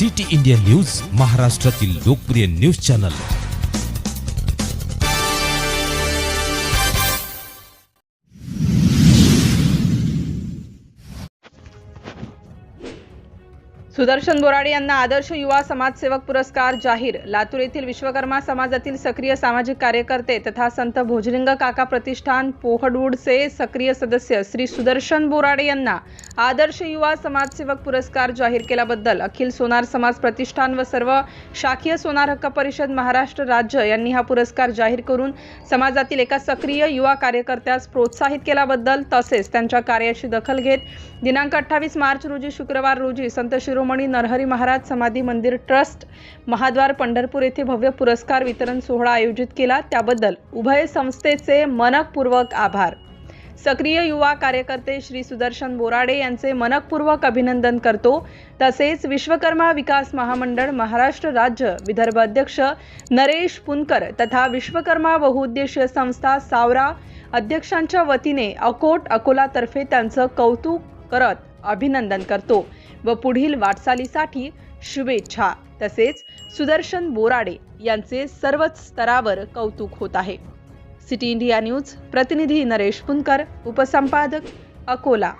City India news, महाराष्ट्रातील लोकप्रिय news channel. Sudarshan Borade यांना आदर्श युवा समाजसेवक पुरस्कार जाहीर। लातूर येथील विश्वकर्मा समाजातील सक्रिय सामाजिक कार्यकर्ते तथा संत भोजलिंग काका प्रतिष्ठान पोहडवूडचे सक्रिय सदस्य श्री सुदर्शन बोराडे यांना आदर्श युवा समाजसेवक पुरस्कार जाहीर केल्याबद्दल अखिल सोनार समाज प्रतिष्ठान व सर्व शाखीय सोनार हक्क परिषद महाराष्ट्र राज्य यांनी हा पुरस्कार जाहीर करून समाजातील एका सक्रिय युवा कार्यकर्त्यास प्रोत्साहित केल्याबद्दल तसेच त्यांच्या कार्याची दखल घेत दिनांक 28 मार्च रोजी शुक्रवार रोजी संत शिरोमणी नरहरी महाराज समाधी मंदिर ट्रस्ट महाद्वार पंढरपूर येथे भव्य पुरस्कार वितरण सोहळा आयोजित केला। त्याबद्दल उभय संस्थेचे मनपूर्वक आभार। सक्रिय युवा कार्यकर्ते श्री सुदर्शन बोराडे यांचे मनपूर्वक अभिनंदन करतो। तसेच विश्वकर्मा विकास महामंडळ महाराष्ट्र राज्य विदर्भ अध्यक्ष नरेश पुनकर तथा विश्वकर्मा बहुउद्देशीय संस्था सावरा अध्यक्षांच्या वतीने अकोट अकोलातर्फे त्यांचं कौतुक करत अभिनंदन करतो व पुढील वाटचालीसाठी शुभेच्छा। तसेच सुदर्शन बोराडे यांचे सर्वच स्तरावर कौतुक होत आहे। सिटी इंडिया न्यूज प्रतिनिधी नरेश पुनकर, उपसंपादक अकोला।